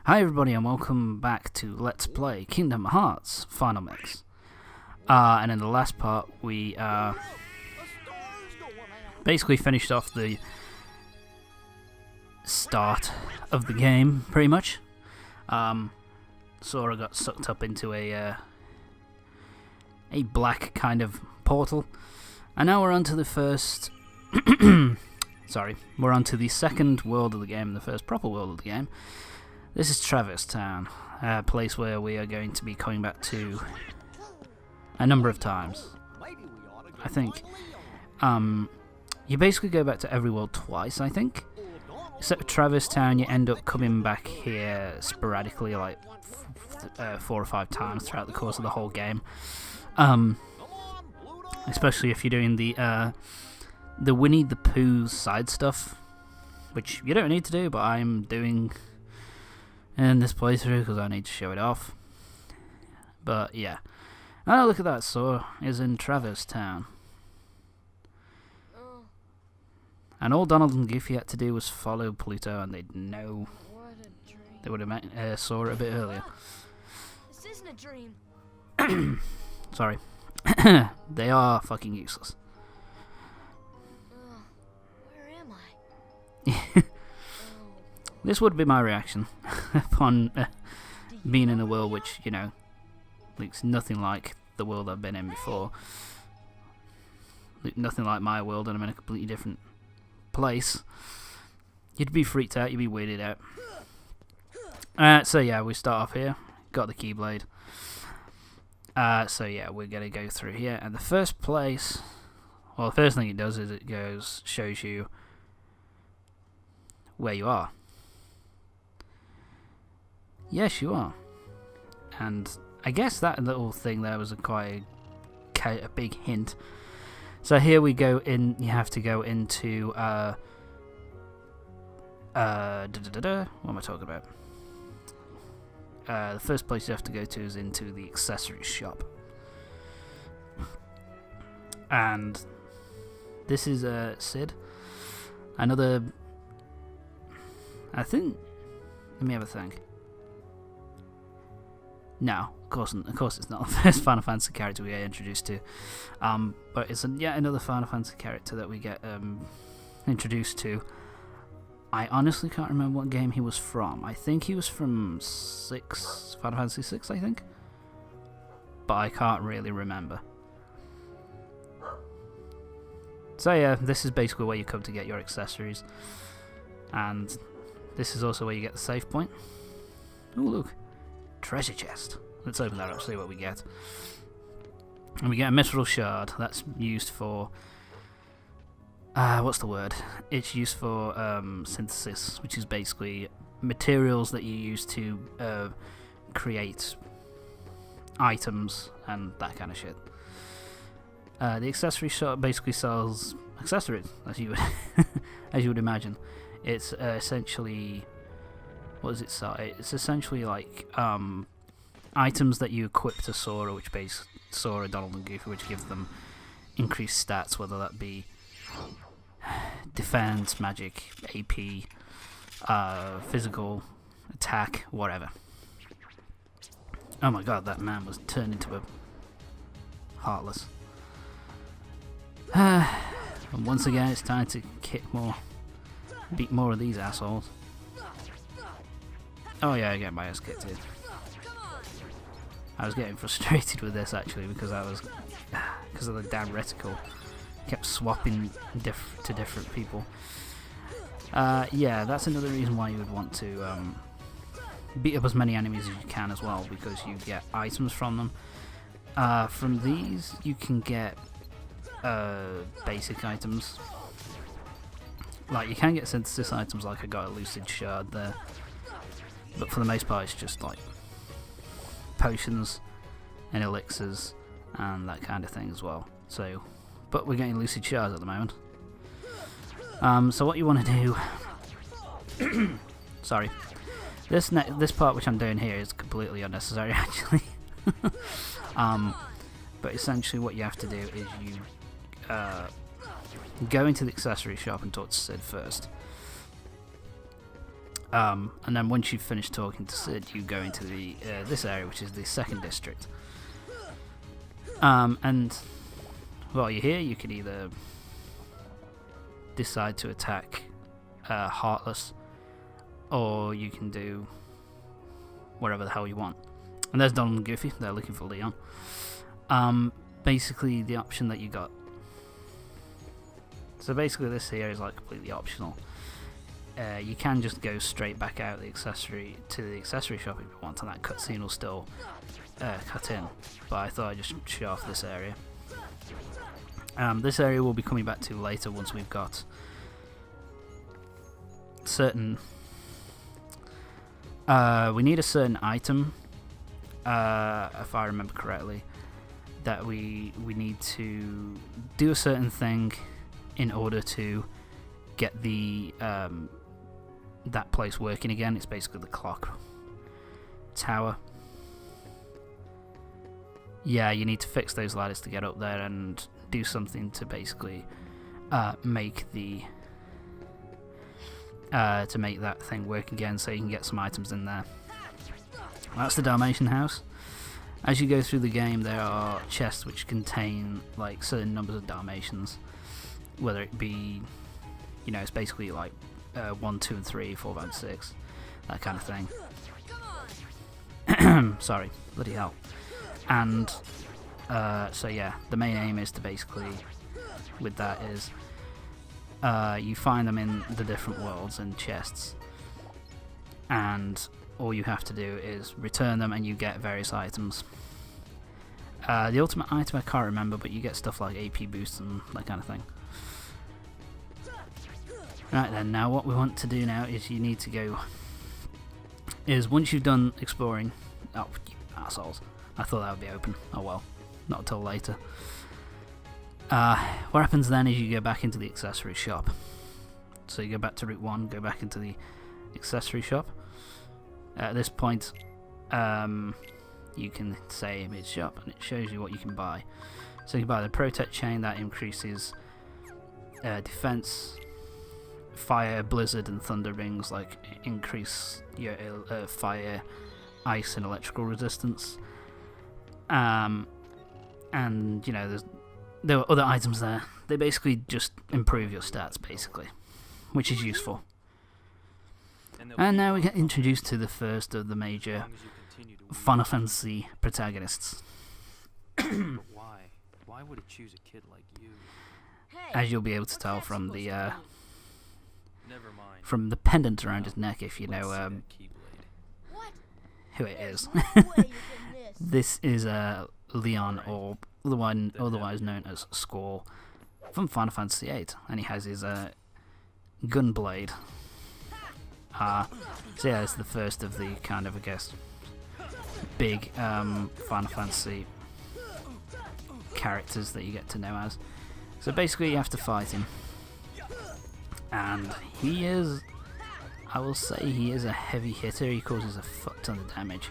Hi everybody and welcome back to Let's Play Kingdom Hearts Final Mix. And in the last part we basically finished off the start of the game, pretty much. Sora got sucked up into a black kind of portal. And now we're on to the first... Sorry, we're on to the second world of the game, the first proper world of the game. This is Traverse Town, a place where we are going to be coming back to a number of times. I think you basically go back to every world twice, I think. Except with Traverse Town, you end up coming back here sporadically, like 4 or 5 times throughout the course of the whole game. Especially if you're doing the Winnie the Pooh side stuff, which you don't need to do, but I'm doing in this playthrough because I need to show it off. But yeah. Oh, look at that, Sora is in Traverse Town. And all Donald and Goofy had to do was follow Pluto, and they'd know. They would have met Sora a bit earlier. This isn't a dream. Sorry. They are fucking useless. Where am I? This would be my reaction upon being in a world which, you know, looks nothing like the world I've been in before. Nothing like my world, and I'm in a completely different place. You'd be freaked out, you'd be weirded out. So yeah, we start off here. Got the Keyblade. So yeah, we're gonna go through here, and the first place, well, the first thing it does is it shows you where you are. Yes, you are. And I guess that little thing there was quite a big hint. So here we go in. You have to go into what am I talking about? The first place you have to go to is into the accessories shop. And this is Sid. Another, I think, let me have a think. No, of course it's not the first Final Fantasy character we get introduced to. But it's yet another Final Fantasy character that we get introduced to. I honestly can't remember what game he was from. I think he was from Final Fantasy 6, I think. But I can't really remember. So yeah, this is basically where you come to get your accessories. And this is also where you get the save point. Oh look, treasure chest. Let's open that up, see what we get. And we get a mithril shard. That's used for... what's the word? It's used for synthesis, which is basically materials that you use to create items and that kind of shit. The accessory shop basically sells accessories, as you would as you would imagine. It's essentially, what does it sell? It's essentially like items that you equip to Sora, which base Sora, Donald, and Goofy, which give them increased stats, whether that be defense, magic, AP, physical, attack, whatever. Oh my god, that man was turned into a Heartless. And once again, it's time to beat more of these assholes. Oh yeah, I get my ass kicked here. I was getting frustrated with this actually because of the damn reticle. Kept swapping to different people. Yeah, that's another reason why you would want to beat up as many enemies as you can as well, because you get items from them. From these, you can get basic items. Like, you can get synthesis items, like I got a lucid shard there. But for the most part, it's just like potions and elixirs and that kind of thing as well. So, but we're getting lucid shards at the moment. So what you want to do... Sorry. This part which I'm doing here is completely unnecessary, actually. But essentially what you have to do is you go into the accessory shop and talk to Sid first. And then once you've finished talking to Sid, you go into the this area, which is the second district. And while you're here, you can either decide to attack Heartless, or you can do whatever the hell you want. And there's Donald and Goofy, they're looking for Leon. Basically, the option that you got. So basically, this here is like completely optional. You can just go straight back out to the accessory shop if you want, and that cutscene will still cut in. But I thought I'd just show off this area. This area we'll be coming back to later once we've got certain. We need a certain item, if I remember correctly, that we need to do a certain thing in order to get the that place working again. It's basically the clock tower. Yeah, you need to fix those ladders to get up there and do something to basically make the to make that thing work again, so you can get some items in there. That's the Dalmatian house. As you go through the game, there are chests which contain like certain numbers of Dalmatians, whether it be, you know, it's basically like 1, 2, and 3, 4, 5, 6, that kind of thing. Sorry, bloody hell. And so yeah, the main aim is to basically, with that is, you find them in the different worlds and chests, and all you have to do is return them and you get various items. The ultimate item I can't remember, but you get stuff like AP boosts and that kind of thing. Right then, now what we want to do now is you need to go, is once you've done exploring, oh you assholes, I thought that would be open, oh well, not until later. What happens then is you go back into the accessory shop. So you go back to Route 1, go back into the accessory shop. At this point, you can say image shop, and it shows you what you can buy. So you can buy the Protect chain that increases defense, fire, blizzard, and thunder rings, like increase your fire, ice, and electrical resistance. And you know, there are other items there. They basically just improve your stats, basically, which is useful. And now we get introduced to the first of the major Final Fantasy protagonists. Why? Why would it choose a kid like you? As you'll be able to tell from the pendant around his neck, if you know who it is. This is Leon, or otherwise known as Squall, from Final Fantasy VIII, and he has his gunblade. So yeah, it's the first of the kind of, I guess, big Final Fantasy characters that you get to know as. So basically you have to fight him, and he is, I will say, he is a heavy hitter. He causes a fuck ton of damage.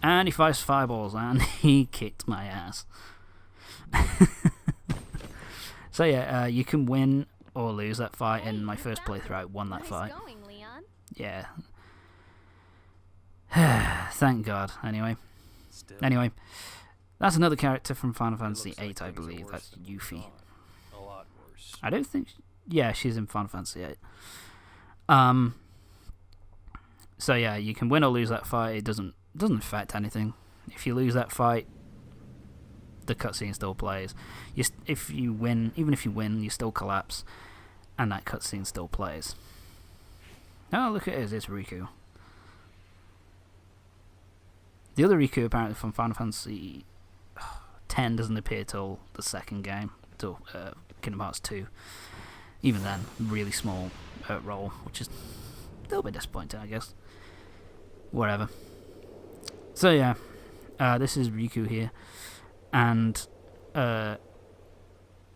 And he fires fireballs, and he kicked my ass. So yeah, you can win or lose that fight. In my first playthrough, I won that fight. Yeah. Thank God. Anyway, that's another character from Final Fantasy VIII, I believe. That's Yuffie. I don't think. Yeah, she's in Final Fantasy VIII. So yeah, you can win or lose that fight. It doesn't affect anything. If you lose that fight, the cutscene still plays. If you win, even if you win, you still collapse, and that cutscene still plays. Oh, look at it, it's Riku. The other Riku, apparently from Final Fantasy X, doesn't appear till the second game, till Kingdom Hearts 2. Even then, really small role, which is a little bit disappointing, I guess. Whatever. So yeah, this is Riku here, and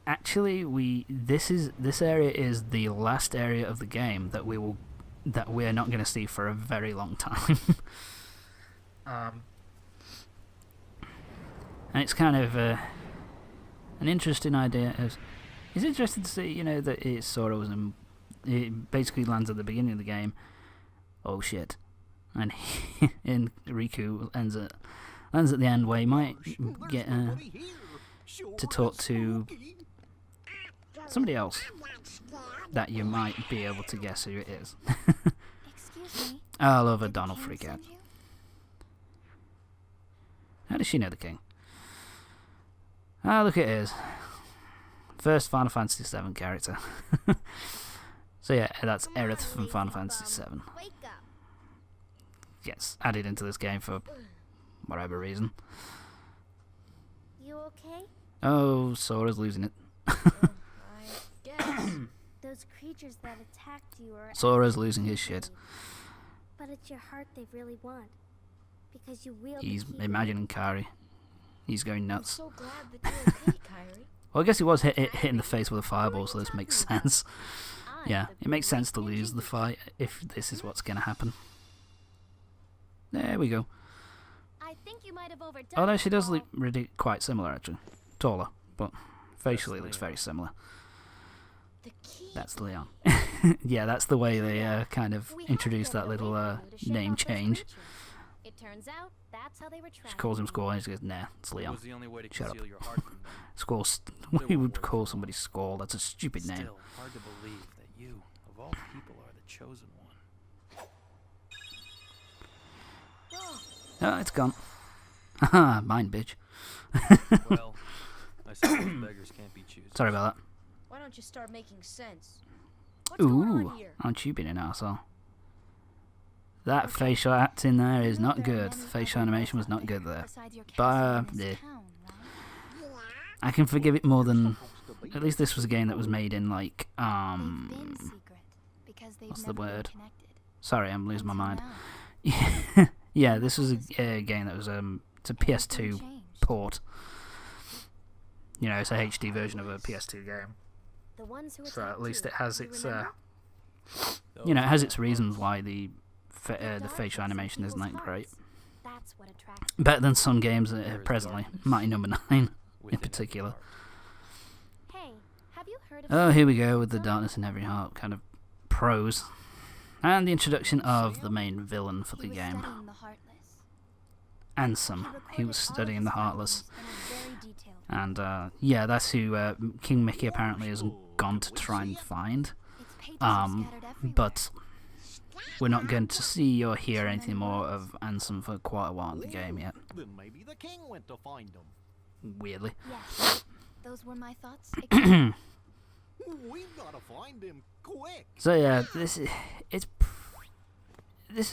actually this area is the last area of the game that we're not going to see for a very long time. And it's kind of an interesting idea. It's interesting to see, you know, that Sora was in it basically lands at the beginning of the game. Oh shit! And and Riku ends at the end where you might get to talk to somebody else that you might be able to guess who it is. Excuse me. I love a Donald King freak out. send you? How does she know the king? Ah, look it is. First Final Fantasy VII character. So yeah, that's Aerith from Final Fantasy VII. Wake up. Gets added into this game for whatever reason. You okay? Oh, Sora's losing it. I guess. Those creatures that attacked you are Sora's losing his shit. But it's your heart they really want. Because you wield He's the key. imagining Kairi. He's going I'm nuts. so glad that you're okay, Kyrie. Well, I guess he was hit in the face with a fireball, so this makes sense. I'm Yeah, the it makes sense to great lose the ninja. fight if this is what's going to happen. There we go. I think you might have overdone Although it, she does Paul. look really quite similar, actually. Taller, but facially looks Leon. very similar. The key. That's Leon. Yeah, that's the way they kind of We introduced had that to little wait for you to shake name off those change. creatures. It turns out that's how they were She trapped. calls him Squall and she goes, nah, it's It Leon. was the only way to Shut up. conceal your heart from them. Squall, we would call somebody Squall, that's a stupid name. Still, hard to believe that you, of all people, are the chosen one. Oh, it's gone. Haha, mine, bitch. Well, I suppose beggars can't be choosers. Sorry about that. Why don't you start making sense? What's going Ooh, on here? aren't you being an arsehole? That facial acting there is not good. The facial animation was not good there. But, yeah. I can forgive it more than... At least this was a game that was made in, like, what's the word? Sorry, I'm losing my mind. Yeah, this was a game that was, it's a PS2 port. You know, it's a HD version of a PS2 game. The ones who So at attacked least you, it has you its, remember? you know, it has its reasons why the facial animation isn't that great. That's what attracts Better than some games presently. darkness Mighty Number 9 in Within particular. Hey, have you heard of Oh, here we go with the darkness in every heart kind of prose. And the introduction of the main villain for the He was game. studying the Heartless. Ansem. He was recorded all of studying his the Heartless. findings in a very detailed And yeah, that's who King Mickey apparently has gone to try and find. It's pages scattered everywhere. But we're not going to see or hear anything more of Ansem for quite a while in the game yet. Then maybe the king went to find them. Weirdly. Yes, those were my thoughts. We've got to find him quick. So yeah, this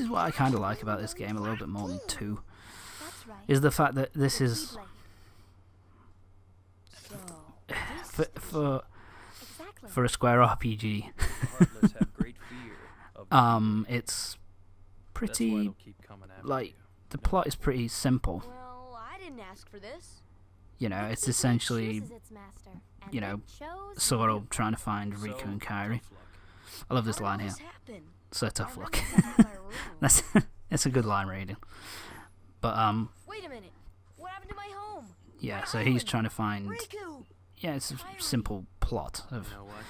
is what I kind of like about this game a little bit more than 2. That's right. Is the fact that this is So, for exactly. a Square RPG. The Heartless have great fear of It's That's why pretty they'll keep coming after like you. the plot is pretty simple. Well, I didn't ask for this. You know, The it's keyblade essentially chooses its master, and you know, it chose Sora you. trying to find Riku So, and Kairi. tough luck. I love this How did line all here. this happen? So tough I luck. remember that in my room. That's it's a good line reading. But Wait a minute. What happened to my home? yeah, My so he's island? trying to find Riku. yeah, it's a simple plot of You know what?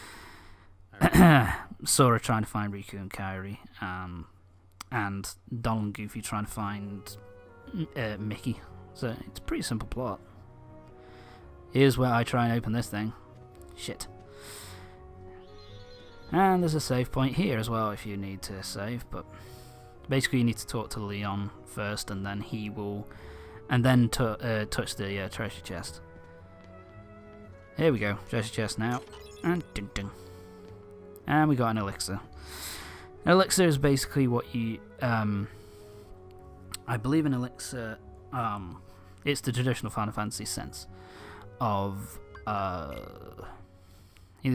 I Sora trying to find Riku and Kairi, and Donald and Goofy trying to find Mickey. So it's a pretty simple plot. Here's where I try and open this thing. Shit. And there's a save point here as well if you need to save, but basically you need to talk to Leon first, and then he will, and then touch the treasure chest. Here we go, treasure chest now, and dun dun. And we got an elixir. An elixir is basically what you, I believe an elixir, it's the traditional Final Fantasy sense of, either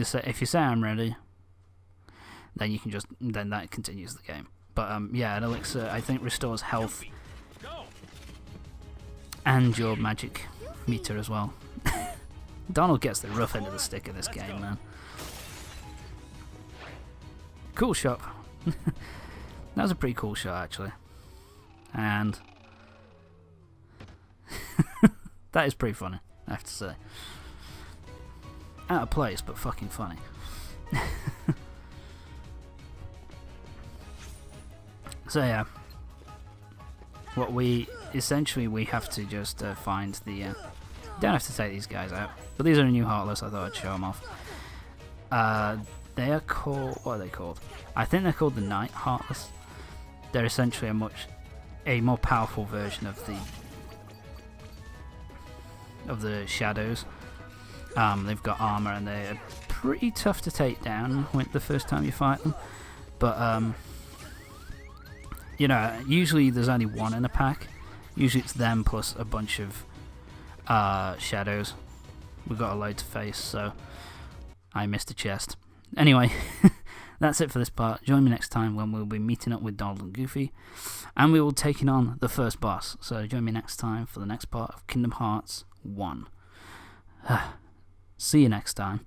say, if you say I'm ready, then you can just, then that continues the game. But yeah, an elixir I think restores health and your magic meter as well. Donald gets the rough end of the stick of this game, man. Cool shot. That was a pretty cool shot, actually. And that is pretty funny, I have to say. Out of place, but fucking funny. So yeah, what we have to just find the. Don't have to take these guys out, but these are a new Heartless. I thought I'd show them off. They are called. What are they called? I think they're called the Night Heartless. They're essentially a more powerful version of the Shadows. They've got armor and they're pretty tough to take down the first time you fight them. But you know, usually there's only one in a pack. Usually it's them plus a bunch of Shadows. We've got a load to face, so I missed a chest. Anyway, that's it for this part. Join me next time when we'll be meeting up with Donald and Goofy, and we will be taking on the first boss. So join me next time for the next part of Kingdom Hearts 1. See you next time.